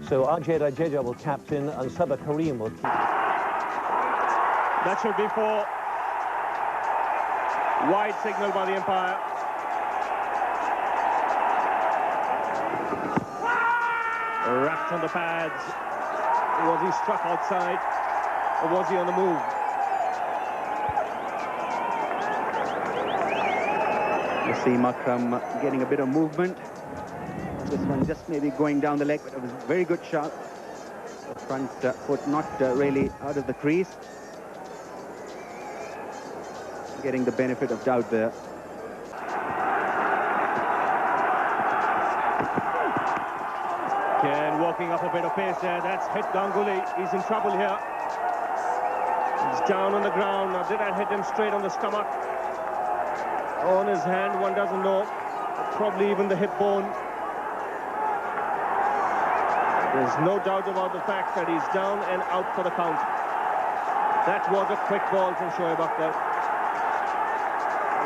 So Ajay Rajaja will captain and Sabah Karim will keep. That should be for wide signal by the umpire. Wrapped on the pads. Was he struck outside or was he on the move? Wasim Akram getting a bit of movement. This one just maybe going down the leg, but it was a very good shot. The front foot not really out of the crease. Getting the benefit of doubt there. Again, walking up a bit of pace there. That's hit Ganguly. He's in trouble here. He's down on the ground. Now, did that hit him straight on the stomach? On his hand, one doesn't know. Probably even the hip bone. There's no doubt about the fact that he's down and out for the count. That was a quick ball from Shoaib Akhtar.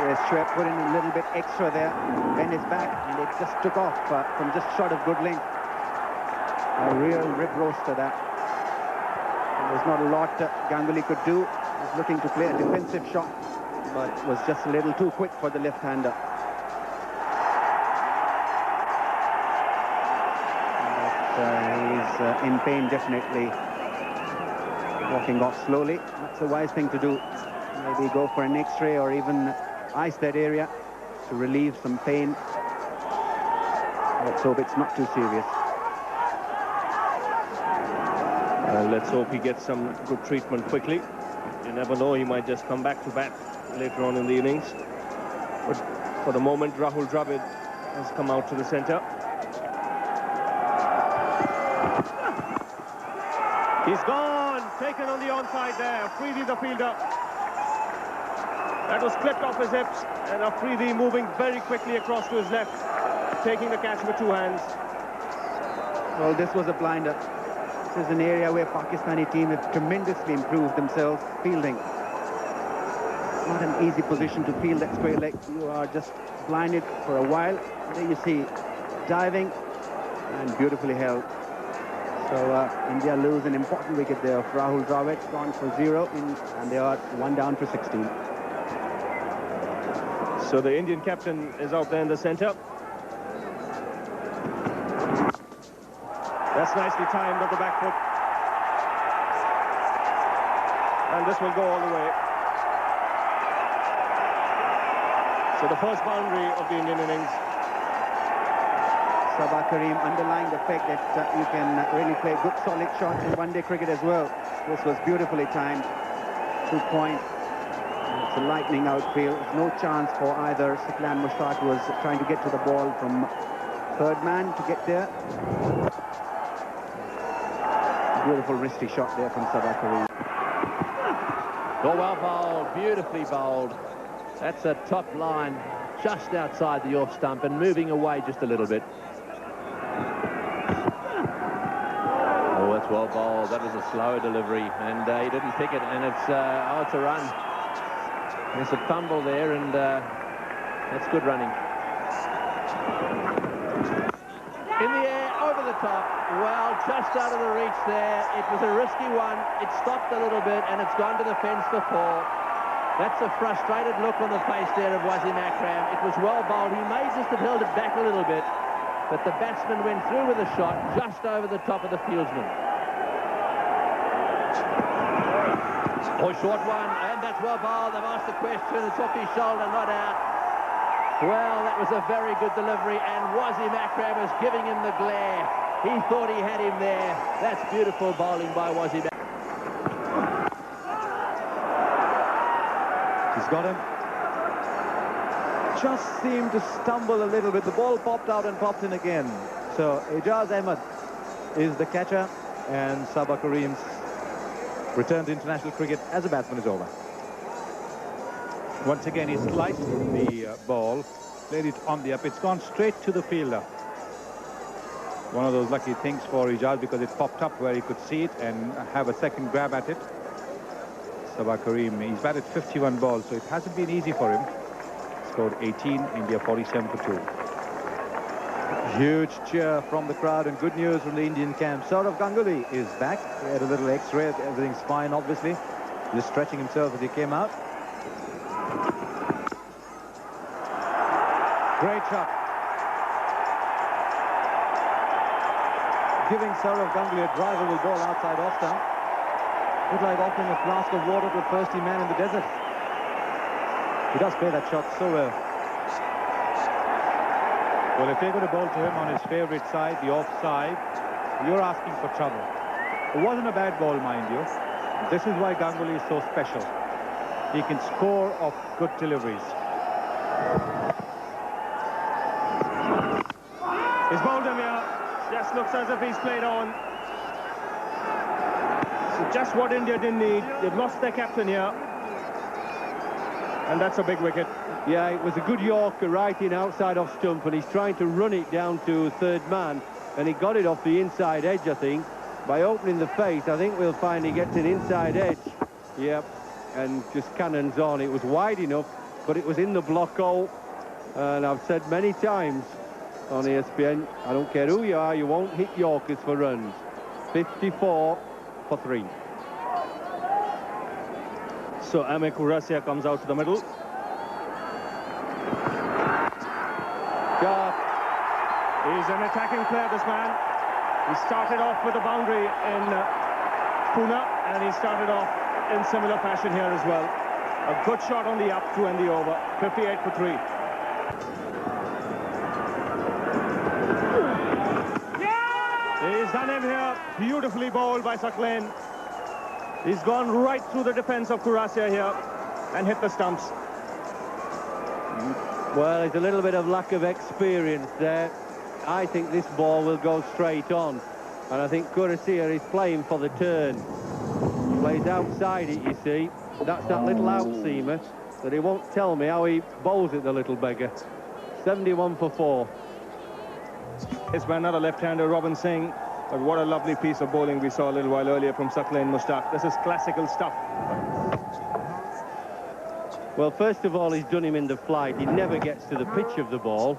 Yes, Shoaib put in a little bit extra there, bent his back, and it just took off from just short of good length. A real rip roaster that. And there's not a lot Ganguly could do. He was looking to play a defensive shot, but was just a little too quick for the left-hander. He's in pain, definitely. Walking off slowly. That's a wise thing to do. Maybe go for an X-ray or even ice that area to relieve some pain. Let's hope it's not too serious. Let's hope he gets some good treatment quickly. You never know, he might just come back to bat later on in the innings. But for the moment, Rahul Dravid has come out to the centre. He's gone, taken on the onside there. Afridi, the fielder. That was clipped off his hips, and Afridi moving very quickly across to his left, taking the catch with two hands. Well, this was a blinder. This is an area where Pakistani team have tremendously improved themselves fielding. Not an easy position to field that square leg. You are just blinded for a while. There you see diving and beautifully held. So India lose an important wicket there. Rahul Dravid gone for 0 and they are 1 down for 16. So the Indian captain is out there in the centre. That's nicely timed on the back foot. And this will go all the way. So the first boundary of the Indian innings. Sabah Karim underlying the fact that you can really play good solid shots in one-day cricket as well. This was beautifully timed. 2 point. It's a lightning outfield. No chance for either. Siklan Mushtaq was trying to get to the ball from third man to get there. Beautiful wristy shot there from Sabah Karim. Oh, well bowled, beautifully bowled. That's a top line just outside the off stump and moving away just a little bit. Oh, that's well bowled. That was a slower delivery, and he didn't pick it, and it's a run. There's a fumble there, and that's good running. In the air, over the top. Well, just out of the reach there. It was a risky one. It stopped a little bit, and it's gone to the fence for 4. That's a frustrated look on the face there of Wasim Akram. It was well bowled. He may just have held it back a little bit, but the batsman went through with a shot just over the top of the fieldsman. Oh, short one, and that's well bowled. They've asked the question. It's off his shoulder, not out. Well, that was a very good delivery, and Wasim Akram was giving him the glare. He thought he had him there. That's beautiful bowling by Wasim Akram. He's got him. Just seemed to stumble a little bit. The ball popped out and popped in again. So Ijaz Ahmed is the catcher, and Sabah Karim's return to international cricket as a batsman is over. Once again, he sliced the ball, played it on the up. It's gone straight to the fielder. One of those lucky things for Ijaz, because it popped up where he could see it and have a second grab at it. Sabah Karim, he's batted 51 balls, so it hasn't been easy for him. Scored 18, India 47 for 2. Huge cheer from the crowd and good news from the Indian camp. Saurav Ganguly is back. He had a little x-ray. Everything's fine, obviously. Just stretching himself as he came out. Great shot. Giving Saurav Ganguly a drivable ball outside off stump. It's like offering a flask of water to a thirsty man in the desert. He does play that shot so well. Well, if they're going to bowl to him on his favourite side, the offside, you're asking for trouble. It wasn't a bad ball, mind you. This is why Ganguly is so special. He can score off good deliveries. He's bowled him here. Just looks as if he's played on. So just what India didn't need. They've lost their captain here. And that's a big wicket. Yeah, it was a good Yorker right in outside off stump, and he's trying to run it down to third man, and he got it off the inside edge, I think. By opening the face, I think we'll find he gets an inside edge. Yep, and just cannons on. It was wide enough, but it was in the block hole. And I've said many times on ESPN, I don't care who you are, you won't hit Yorkers for runs. 54 for 3. So Ame Kurasia comes out to the middle. He's an attacking player, this man. He started off with a boundary in Pune, and he started off in similar fashion here as well. A good shot on the up to end the over. 58 for 3. He's done him here. Beautifully bowled by Sakleen. He's gone right through the defence of Kurasia here and hit the stumps. Well, it's a little bit of lack of experience there. I think this ball will go straight on. And I think Kurasia is playing for the turn. He plays outside it, you see. That's that little out-seamer. But he won't tell me how he bowls it, the little beggar. 71 for 4. It's by another left-hander, Robin Singh. But what a lovely piece of bowling we saw a little while earlier from Sakleen Mushtaq. This is classical stuff. Well, first of all, he's done him in the flight. He never gets to the pitch of the ball.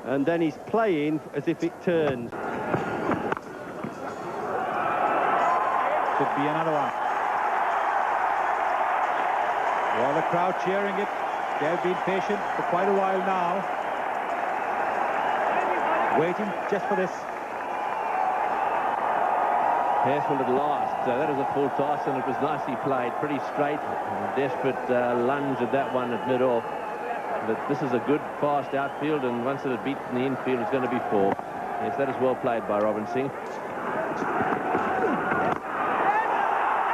And then he's playing as if it turns. Could be another one. Well, the crowd cheering it. They've been patient for quite a while now. Waiting just for this. Careful at last. That was a full toss, and it was nicely played. Pretty straight. Desperate lunge at that one at mid-off. But this is a good, fast outfield, and once it had beaten the infield, it's going to be 4. Yes, that is well played by Robin Singh.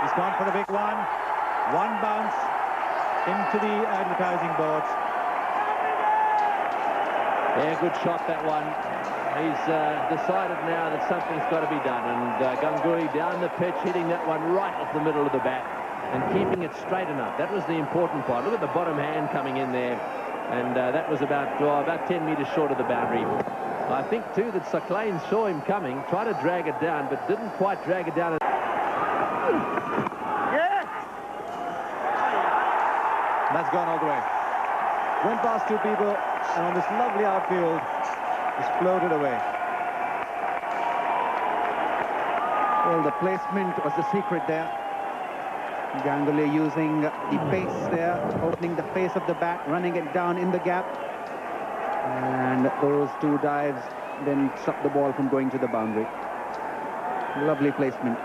He's gone for the big one. One bounce into the advertising boards. Yeah, good shot, that one. He's decided now that something's got to be done, and Ganguly down the pitch, hitting that one right off the middle of the bat and keeping it straight enough. That was the important part. Look at the bottom hand coming in there, and that was about 10 metres short of the boundary. I think, too, that Sakleen saw him coming, tried to drag it down, but didn't quite drag it down. Yeah! That's gone all the way. Went past 2 people, and on this lovely outfield, just floated away. Well, the placement was the secret there. Ganguly using the pace there, opening the face of the bat, running it down in the gap. And those 2 dives then stopped the ball from going to the boundary. Lovely placement.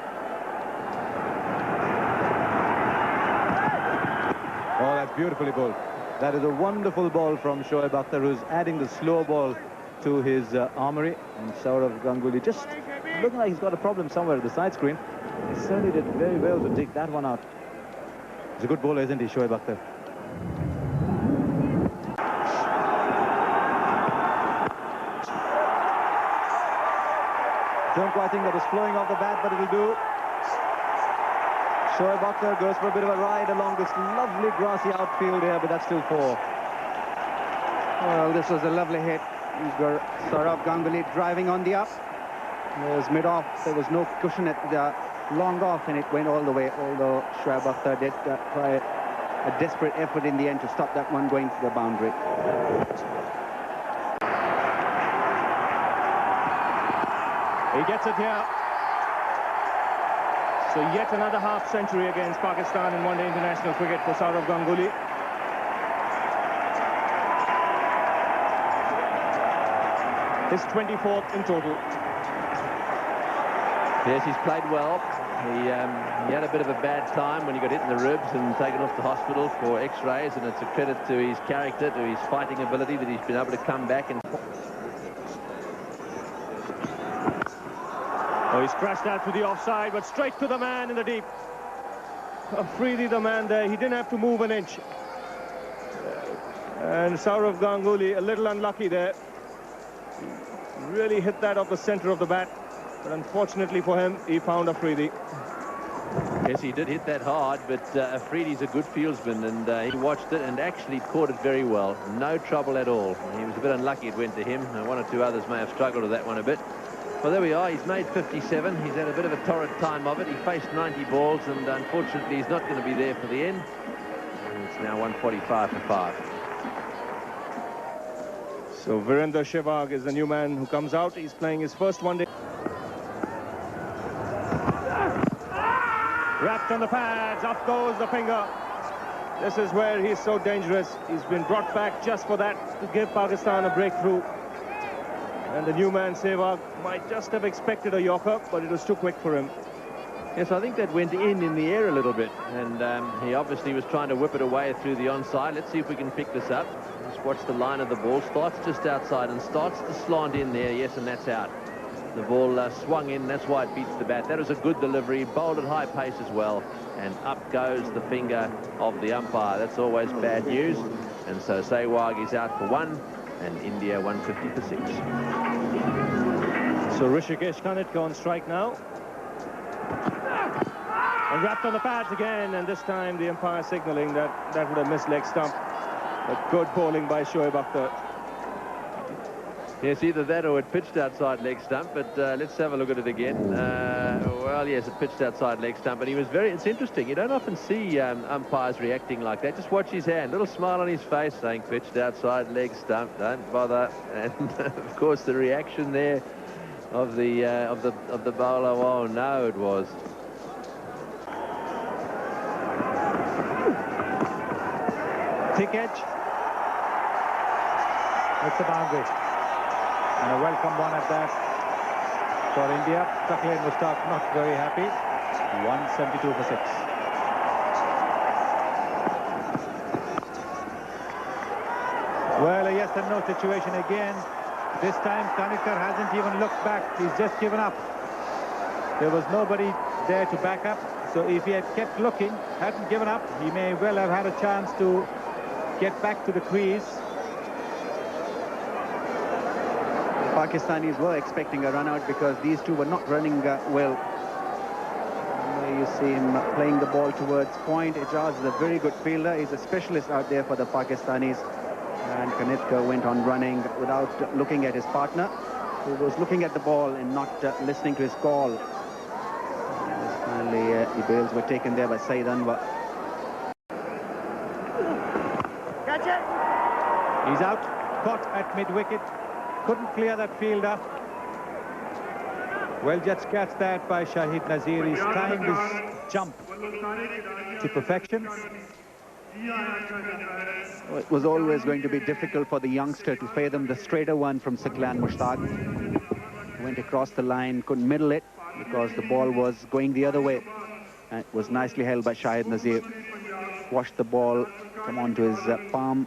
Oh, that's beautifully bowled. That is a wonderful ball from Shoaib Akhtar, who's adding the slow ball to his armory. And Saurav Ganguly just looking like he's got a problem somewhere at the side screen. He certainly did very well to dig that one out. He's a good bowler, isn't he, Shoaib Akhtar? Don't quite think that was flowing off the bat, but it'll do. Shoaib Akhtar goes for a bit of a ride along this lovely grassy outfield here, but that's still 4. Well, this was a lovely hit. You've got Saurav Ganguly driving on the up. It was mid-off. There was no cushion at the long off, and it went all the way, although Shoaib Akhtar did try a desperate effort in the end to stop that one going to the boundary. He gets it here. So yet another half century against Pakistan in one-day international cricket for Sourav Ganguly. His 24th in total. Yes, he's played well. He had a bit of a bad time when he got hit in the ribs and taken off to hospital for x-rays, and it's a credit to his character, to his fighting ability, that he's been able to come back and... Oh, he's crashed out to the offside, but straight to the man in the deep. Afridi, the man there, he didn't have to move an inch. And Sourav Ganguly, a little unlucky there. Really hit that off the center of the bat. But unfortunately for him, he found Afridi. Yes, he did hit that hard, but Afridi's a good fieldsman, and he watched it and actually caught it very well. No trouble at all. He was a bit unlucky it went to him. One or two others may have struggled with that one a bit. Well, there we are. He's made 57. He's had a bit of a torrid time of it. He faced 90 balls, and unfortunately, he's not going to be there for the end. And it's now 145 for 5. So Virender Sehwag is the new man who comes out. He's playing his first one-day. Wrapped on the pads, up goes the finger. This is where he's so dangerous. He's been brought back just for that, to give Pakistan a breakthrough. And the new man, Sehwag, might just have expected a Yorker, but it was too quick for him. Yes, I think that went in the air a little bit, and he obviously was trying to whip it away through the onside. Let's see if we can pick this up. Just watch the line of the ball. Starts just outside and starts to slant in there. Yes, and that's out. The ball swung in, that's why it beats the bat. That was a good delivery, bowled at high pace as well, and up goes the finger of the umpire. That's always bad news. And so Sehwag is out for 1, and India 150 for 6. So Rishikesh Kanitka on strike now. And wrapped on the pads again, and this time the umpire signaling that that would have missed leg stump. But good bowling by Shoaib Akhtar. Yes, either that or it pitched outside leg stump, but let's have a look at it again. Well, yes, it pitched outside leg stump, but he was very... It's interesting. You don't often see umpires reacting like that. Just watch his hand. Little smile on his face saying pitched outside leg stump. Don't bother. And, of course, the reaction there of the bowler. Oh, no, it was. Thick edge. It's a boundary. And a welcome one at that for India. Shakil Mushtaq not very happy. 172 for 6. Well, a yes and no situation again. This time Kanitkar hasn't even looked back. He's just given up. There was nobody there to back up. So if he had kept looking, hadn't given up, he may well have had a chance to get back to the crease. Pakistanis were expecting a run out because these two were not running well. There you see him playing the ball towards point. Ijaz is a very good fielder. He's a specialist out there for the Pakistanis. And Kanitka went on running without looking at his partner, who was looking at the ball and not listening to his call. And finally, the bails were taken there by Saeed Anwar. Catch it! He's out, caught at mid-wicket. Couldn't clear that fielder. Well, just catch that by Shahid Nazir. He's timed his jump to perfection. Well, it was always going to be difficult for the youngster to fathom the straighter one from Shakil Mushtaq. Went across the line, couldn't middle it because the ball was going the other way. And it was nicely held by Shahid Nazir. Washed the ball, come onto his palm.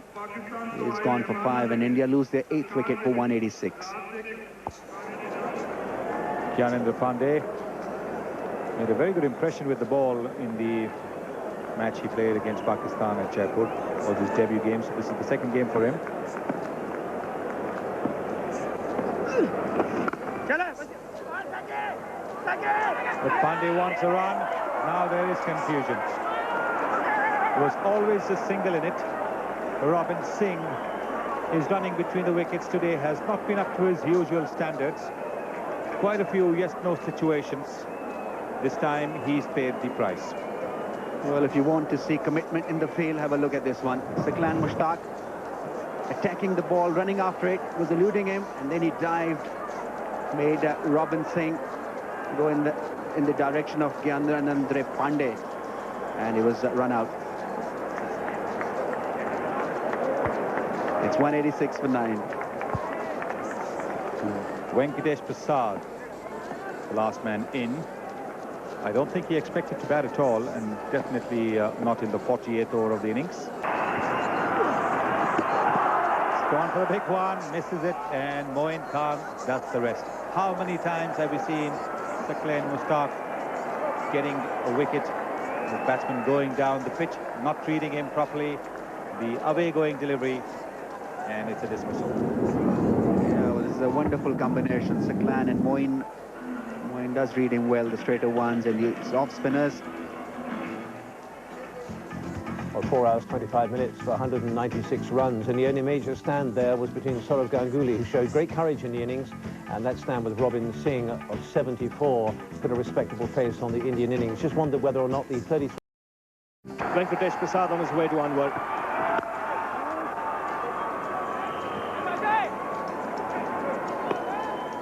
He's gone for 5, and India lose their 8th wicket for 186. Gyanendra Pandey made a very good impression with the ball in the match he played against Pakistan at Jaipur. All his debut games. So this is the second game for him. But Pandey wants a run. Now there is confusion. There was always a single in it. Robin Singh is running between the wickets today, has not been up to his usual standards. Quite a few yes-no situations. This time he's paid the price. Well, if you want to see commitment in the field, have a look at this one. Shakil Mushtaq attacking the ball, running after it, was eluding him, and then he dived made Robin Singh go in the direction of Gyanendra Pandey, and he was run out. It's 186 for 9. Venkatesh Prasad, the last man in. I don't think he expected to bat at all, and definitely not in the 48th over of the innings. He's gone for a big one, misses it, and Moin Khan does the rest. How many times have we seen Sakleen Mushtaq getting a wicket, the batsman going down the pitch, not treating him properly, the away-going delivery, and it's a dismissal. Yeah, well, this is a wonderful combination. Sakleen and Moin. Moin does read him well, the straighter ones and the off spinners. Well, 4 hours, 25 minutes for 196 runs. And the only major stand there was between Saurav Ganguly, who showed great courage in the innings, and that stand with Robin Singh of 74 put a respectable face on the Indian innings. Just wondered whether or not the 33... Venkatesh Prasad on his way to Anwar.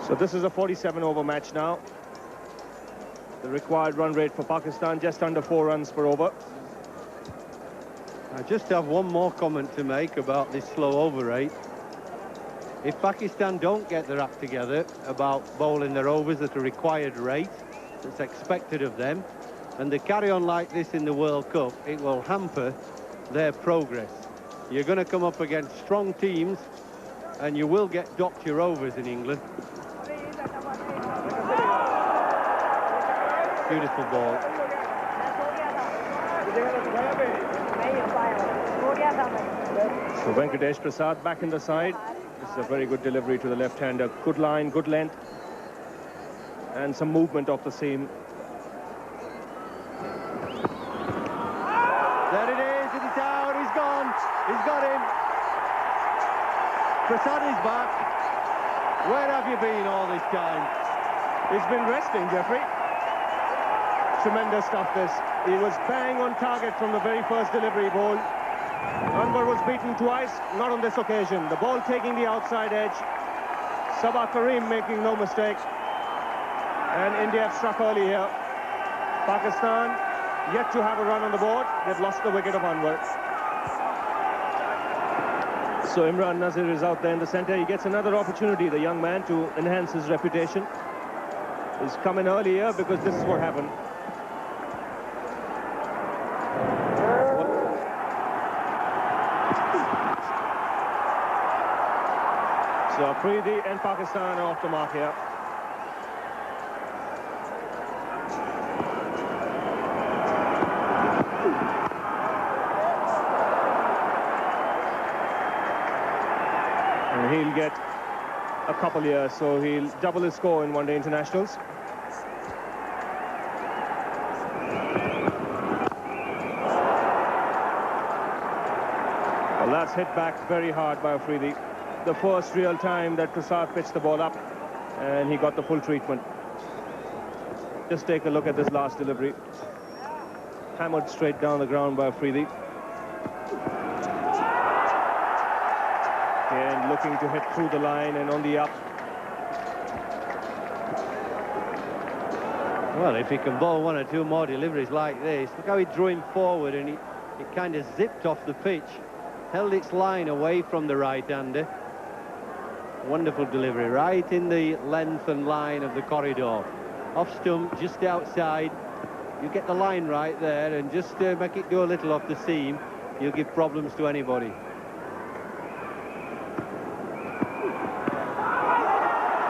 So this is a 47-over match now. The required run rate for Pakistan, just under 4 runs per over. I just have one more comment to make about this slow over rate. If Pakistan don't get their act together about bowling their overs at a required rate that's expected of them, and they carry on like this in the World Cup, it will hamper their progress. You're going to come up against strong teams, and you will get docked your overs in England. Beautiful ball. So Venkatesh Prasad back in the side. This is a very good delivery to the left-hander. Good line, good length, and some movement off the seam. There it is, it's out, he's gone, he's got him. Prasad is back. Where have you been all this time? He's been resting, Jeffrey. Tremendous stuff, this. He was bang on target from the very first delivery ball. Anwar was beaten twice, not on this occasion. The ball taking the outside edge. Sabah Karim making no mistake. And India have struck early here. Pakistan yet to have a run on the board. They've lost the wicket of Anwar. So Imran Nazir is out there in the centre. He gets another opportunity, the young man, to enhance his reputation. He's come in earlier because this is what happened. So Afridi and Pakistan are off the mark here. And he'll get a couple here, so he'll double his score in one-day internationals. Well, that's hit back very hard by Afridi. The first real time that Prasad pitched the ball up, and he got the full treatment. Just take a look at this last delivery. Hammered straight down the ground by Afridi. And looking to hit through the line and on the up. Well, if he can bowl 1 or 2 more deliveries like this, look how he drew him forward and it kind of zipped off the pitch, held its line away from the right-hander. Wonderful delivery, right in the length and line of the corridor. Off stump, just outside. You get the line right there and just make it go a little off the seam. You'll give problems to anybody.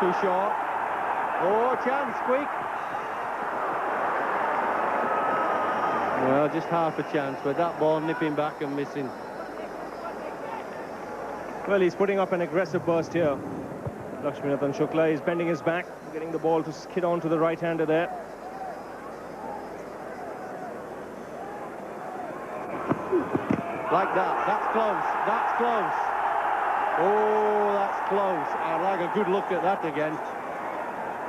Too short. Oh, chance, quick. Well, just half a chance, but that ball nipping back and missing. Well, he's putting up an aggressive burst here. Lakshminathan Shukla is bending his back, getting the ball to skid on to the right-hander there. Like that, that's close, that's close. Oh, that's close. I'd like a good look at that again.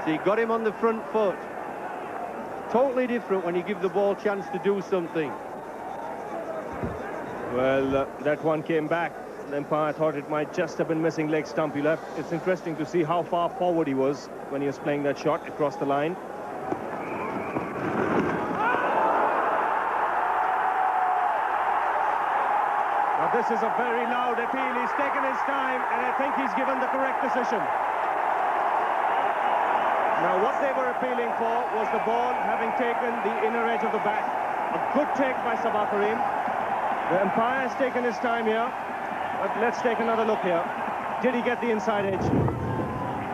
So he got him on the front foot. Totally different when you give the ball a chance to do something. Well, that one came back. The umpire thought it might just have been missing leg stump. It's interesting to see how far forward he was when he was playing that shot across the line. Now this is a very loud appeal. He's taken his time, and I think he's given the correct decision. Now what they were appealing for was the ball having taken the inner edge of the bat. A good take by Sabah Karim. The umpire has taken his time here, but let's take another look here. Did he get the inside edge?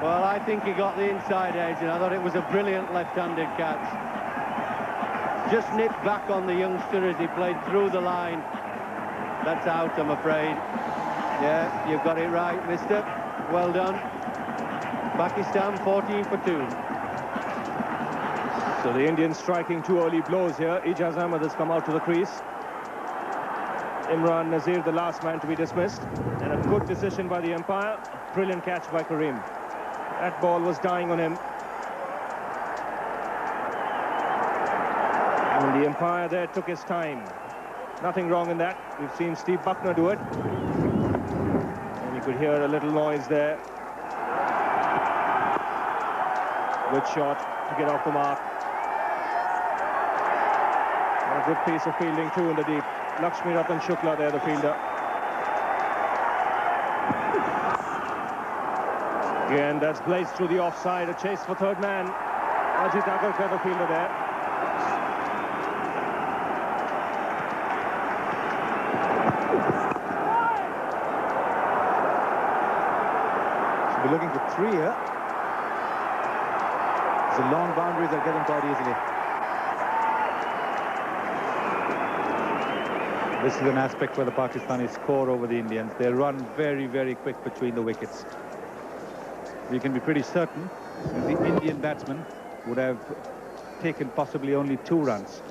Well, I think he got the inside edge, and I thought it was a brilliant left-handed catch. Just nipped back on the youngster as he played through the line. That's out, I'm afraid. Yeah, you've got it right, mister. Well done. Pakistan 14 for 2. So the Indians striking 2 early blows here. Ijaz Ahmed has come out to the crease. Imran Nazir, the last man to be dismissed. And a good decision by the umpire. Brilliant catch by Karim. That ball was dying on him. And the umpire there took his time. Nothing wrong in that. We've seen Steve Buckner do it. And you could hear a little noise there. Good shot to get off the mark. And a good piece of fielding too in the deep. Lakshmi Ratan Shukla there, the fielder. Again, that's blazed through the offside. A chase for third man. Ajit Agarkar, the fielder there. Should be looking for 3 here. The long boundaries are getting quite easily. This is an aspect where the Pakistanis score over the Indians. They run very, very quick between the wickets. You can be pretty certain that the Indian batsmen would have taken possibly only 2 runs.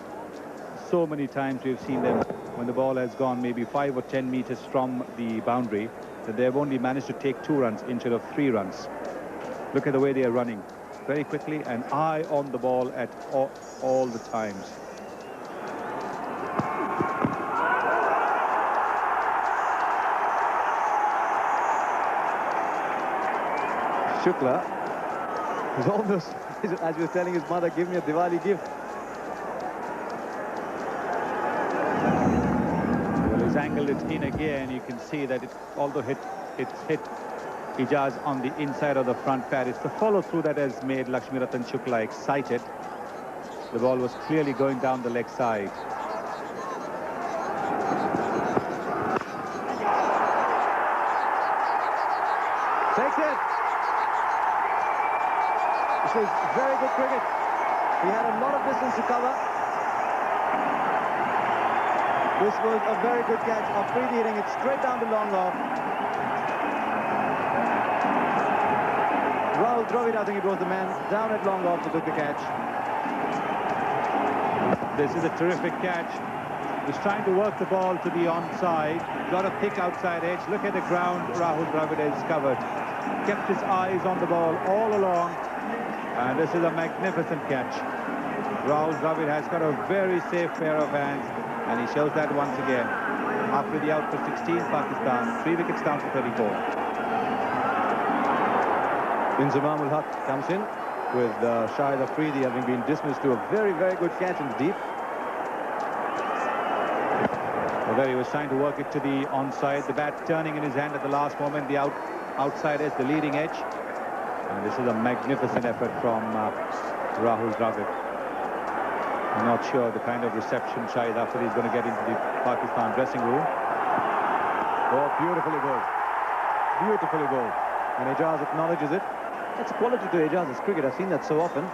So many times we've seen them when the ball has gone maybe 5 or 10 meters from the boundary that they have only managed to take 2 runs instead of 3 runs. Look at the way they are running. Very quickly and eye on the ball at all the times. Shukla is almost, as he was telling his mother, give me a Diwali gift. Well, he's angled it in again. You can see that although it's hit Ijaz on the inside of the front pad. It's the follow-through that has made Lakshmi Ratan Shukla excited. The ball was clearly going down the leg side. Takes it. This was very good cricket. He had a lot of distance to cover. This was a very good catch. Afridi hitting it straight down the long off. Rahul Dravid, I think it was the man down at long off who took the catch. This is a terrific catch. He's trying to work the ball to the onside. Got a thick outside edge. Look at the ground Rahul Dravid has covered. Kept his eyes on the ball all along. And this is a magnificent catch. Rahul Dravid has got a very safe pair of hands. And he shows that once again. After the out for 16, Pakistan 3 wickets down to 34. Inzamam ul Haq comes in with Shahid Afridi having been dismissed to a very, very good catch in the deep. Well, there he was trying to work it to the onside. The bat turning in his hand at the last moment. The outside edge, the leading edge. And this is a magnificent effort from Rahul Dravid. I'm not sure the kind of reception Shahid Afridi is going to get into the Pakistan dressing room. Oh, beautifully bowled. Beautifully bowled. And Ijaz acknowledges it. That's a quality to Ijaz's cricket. I've seen that so often.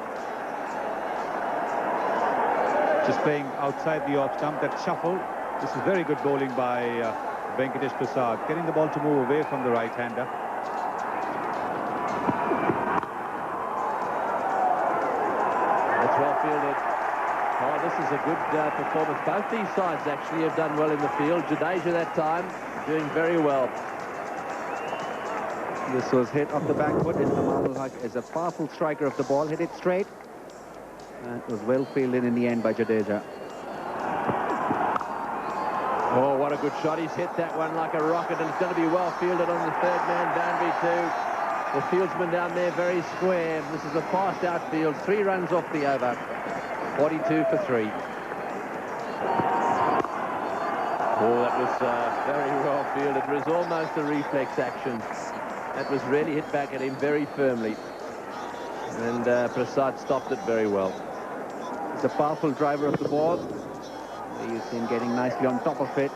Just playing outside the off stump, that shuffle. This is very good bowling by Venkatesh Prasad, getting the ball to move away from the right-hander. That's well fielded. Oh, this is a good performance. Both these sides actually have done well in the field. Jadeja that time doing very well. This was hit off the back foot. Inzamam ul Haq is a powerful striker of the ball. Hit it straight. And it was well fielded in the end by Jadeja. Oh, what a good shot. He's hit that one like a rocket, and it's going to be well fielded on the third man boundary too. The fieldsman down there very square. This is a fast outfield. 3 runs off the over. 42 for 3. Oh, that was very well fielded. It was almost a reflex action. That was really hit back at him very firmly. And Prasad stopped it very well. He's a powerful driver of the ball. You see him getting nicely on top of it.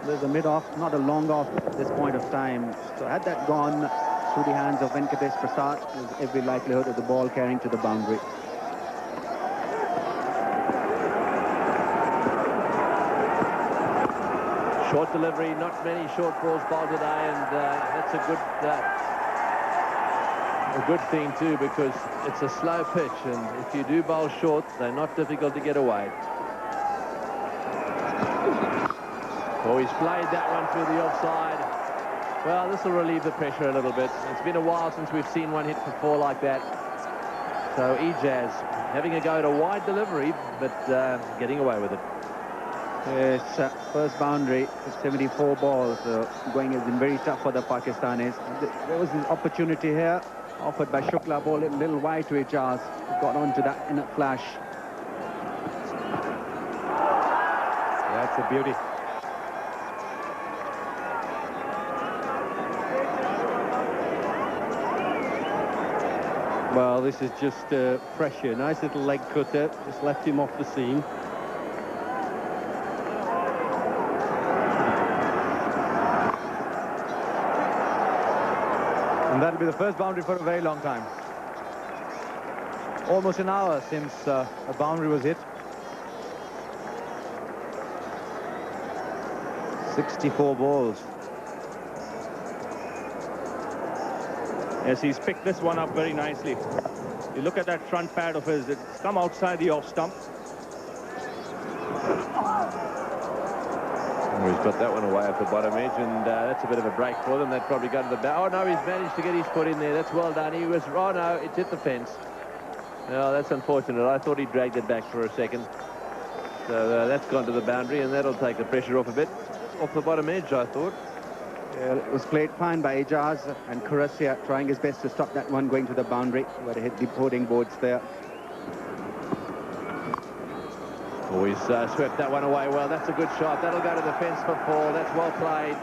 There's a mid-off, not a long off at this point of time. So had that gone through the hands of Venkatesh Prasad, there's every likelihood of the ball carrying to the boundary. Short delivery, not many short balls bowled today, and that's a good thing too, because it's a slow pitch, and if you do bowl short, they're not difficult to get away. Oh, he's played that one through the offside. Well, this will relieve the pressure a little bit. It's been a while since we've seen one hit for 4 like that. So Ijaz having a go at a wide delivery, but getting away with it. Yes, first boundary, 74 balls. Going has been very tough for the Pakistanis. There was an opportunity here, offered by Shukla, ball a little wide to Ijaz. Got onto that in a flash. That's a beauty. Well, this is just pressure. Nice little leg cutter. Just left him off the seam. And that'll be the first boundary for a very long time. Almost an hour since a boundary was hit. 64 balls. Yes, he's picked this one up very nicely. You look at that front pad of his, it's come outside the off stump. Oh, he's got that one away at the bottom edge, and that's a bit of a break for them. They'd probably go to the back. Oh, no, he's managed to get his foot in there. That's well done. He was, oh, no, it's hit the fence. Oh, that's unfortunate. I thought he dragged it back for a second. So that's gone to the boundary, and that'll take the pressure off a bit. Off the bottom edge, I thought. Yeah, it was played fine by Ijaz, and Kurasia trying his best to stop that one going to the boundary, where they hit the boarding boards there. Oh, he's swept that one away well. That's a good shot. That'll go to the fence for 4. That's well played.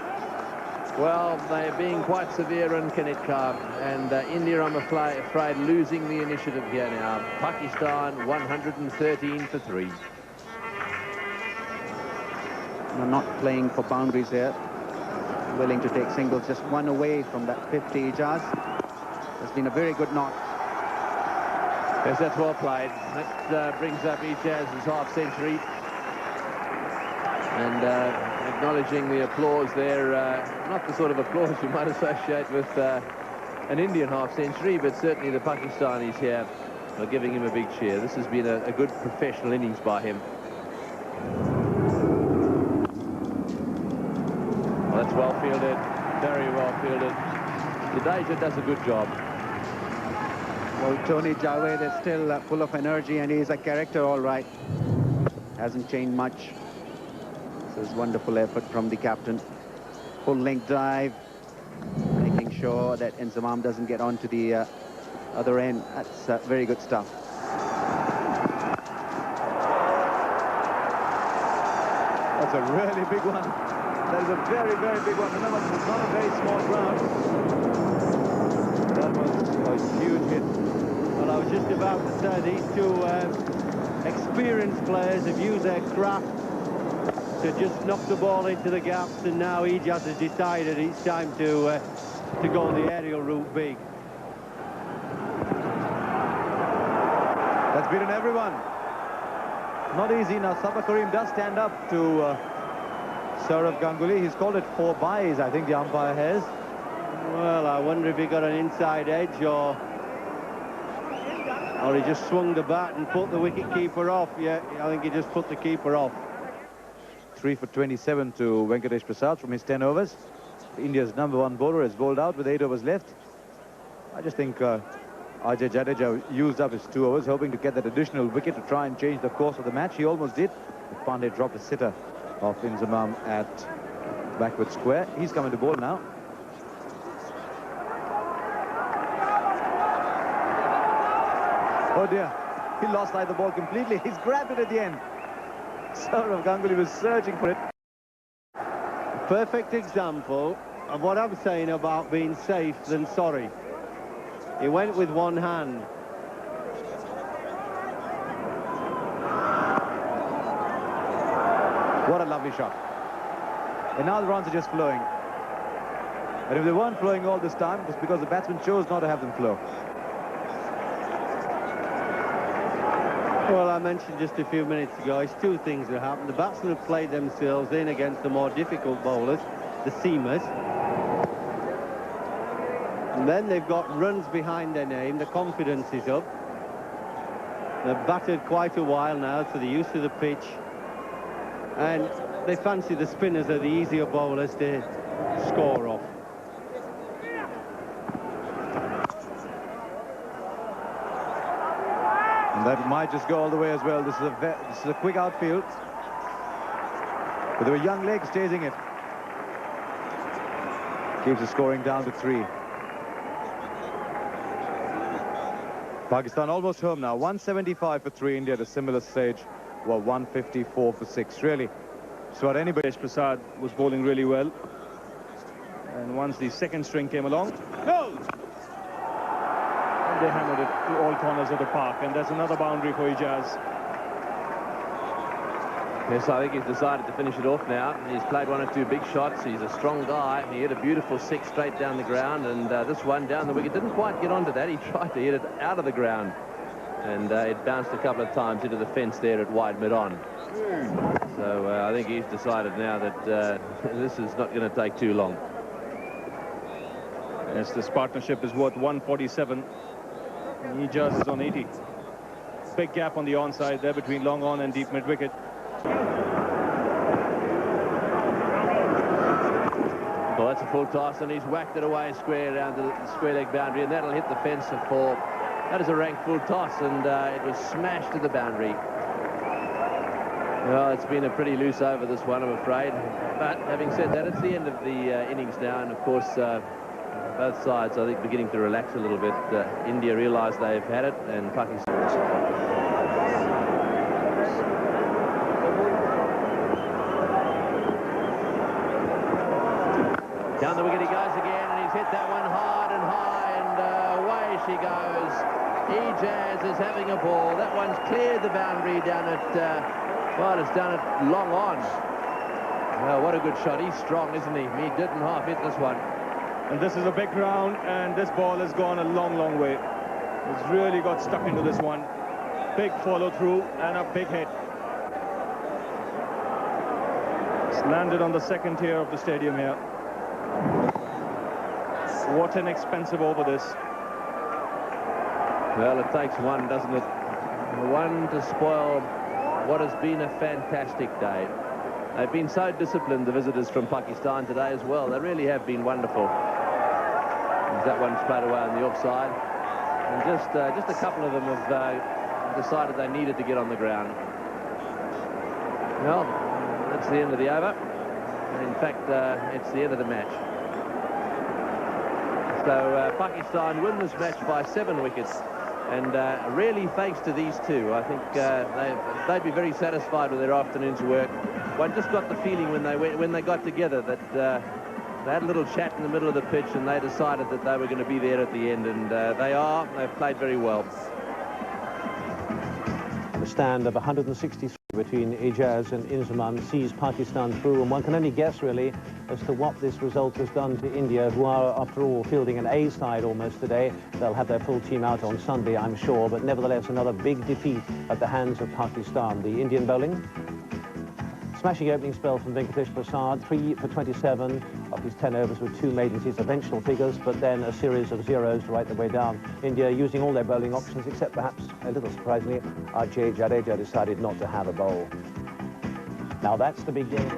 Well, they're being quite severe in Kanetkar, and India, I'm afraid, losing the initiative here now. Pakistan 113 for 3. They're not playing for boundaries here. Willing to take singles, just one away from that 50 Ijaz. Has been a very good knock. Yes, that's well played. That brings up Ijaz's half-century. And acknowledging the applause there, not the sort of applause you might associate with an Indian half-century, but certainly the Pakistanis here are giving him a big cheer. This has been a good professional innings by him. Well, that's well fielded, very well fielded. Jadeja does a good job. Well, Tony Javed is still full of energy, and he's a character all right. Hasn't changed much. This is wonderful effort from the captain. Full length drive, making sure that Inzamam doesn't get onto the other end. That's very good stuff. That's a really big one. That is a very, very big one. Remember, it's not a very small ground. That was a huge hit. Well, I was just about to say, these two experienced players have used their craft to just knock the ball into the gaps, and now Ijaz has decided it's time to go the aerial route big. That's beaten everyone. Not easy. Now Sabah Karim does stand up to Saurav Ganguly. He's called it 4 byes, I think the umpire has. Well, I wonder if he got an inside edge, or he just swung the bat and put the wicket-keeper off. Yeah, I think he just put the keeper off. 3 for 27 to Venkatesh Prasad from his 10 overs. India's #1 bowler has bowled out with 8 overs left. I just think Ajay Jadeja used up his 2 overs, hoping to get that additional wicket to try and change the course of the match. He almost did. Pandey dropped a sitter of Inzamam at backward square. He's coming to bowl now. Oh dear, he lost sight of the ball completely. He's grabbed it at the end. Sourav Ganguly was searching for it. Perfect example of what I'm saying about being safe than sorry. He went with one hand. What a lovely shot. And now the runs are just flowing. And if they weren't flowing all this time, it was because the batsman chose not to have them flow. Well, I mentioned just a few minutes ago, it's two things that happened. The batsmen have played themselves in against the more difficult bowlers, the seamers. And then they've got runs behind their name, the confidence is up. They've batted quite a while now, so they're used to the pitch. And they fancy the spinners are the easier bowlers to score off. And that might just go all the way as well. This is a quick outfield. But there were young legs chasing it. Keeps the scoring down to 3. Pakistan almost home now. 175 for 3. India at a similar stage. Well, 154 for 6. Really, it's what anybody. Prasad was bowling really well. And once the second string came along, no! They hammered it to all corners of the park, and there's another boundary for Ijaz. Yes, I think he's decided to finish it off now. He's played 1 or 2 big shots. He's a strong guy. He hit a beautiful 6 straight down the ground, and this one down the wicket didn't quite get onto that. He tried to hit it out of the ground, and it bounced a couple of times into the fence there at wide mid-on. So I think he's decided now that this is not going to take too long. Yes, this partnership is worth 147. Ijaz is on 80. Big gap on the onside there between long on and deep mid-wicket. Well, that's a full toss, and he's whacked it away square around the square leg boundary, and that'll hit the fence for 4. That is a rank full toss, and it was smashed to the boundary. Well, it's been a pretty loose over, this one, I'm afraid. But having said that, it's the end of the innings now, and of course, both sides, I think, beginning to relax a little bit. India realise they've had it, and Pakistan. Down the wicket he goes again, and he's hit that one hard and high, and away she goes. Ijaz is having a ball. That one's cleared the boundary down at, well, it's down at long on. Well, what a good shot. He's strong, isn't he? He didn't half hit this one. And this is a big round, and this ball has gone a long, long way. It's really got stuck into this one. Big follow-through and a big hit. It's landed on the second tier of the stadium here. What an expensive over this. Well, it takes one, doesn't it? One to spoil what has been a fantastic day. They've been so disciplined, the visitors from Pakistan today as well. They really have been wonderful. That one's played away on the offside, and just a couple of them have decided they needed to get on the ground. Well, that's the end of the over. In fact, it's the end of the match. So Pakistan win this match by 7 wickets, and really thanks to these two. I think they'd be very satisfied with their afternoon's work. One just got the feeling when they got together that they had a little chat in the middle of the pitch, and they decided that they were going to be there at the end, and they've played very well. The stand of 163 between Ijaz and Inzamam sees Pakistan through, and one can only guess really as to what this result has done to India, who are after all fielding an A side almost today. They'll have their full team out on Sunday, I'm sure, but nevertheless another big defeat at the hands of Pakistan. The Indian bowling, smashing opening spell from Venkatesh Prasad, 3 for 27 of his 10 overs with 2 maidens, his eventual figures, but then a series of zeros to write the way down. India using all their bowling options, except perhaps, a little surprisingly, Ajay Jadeja decided not to have a bowl. Now that's the big game.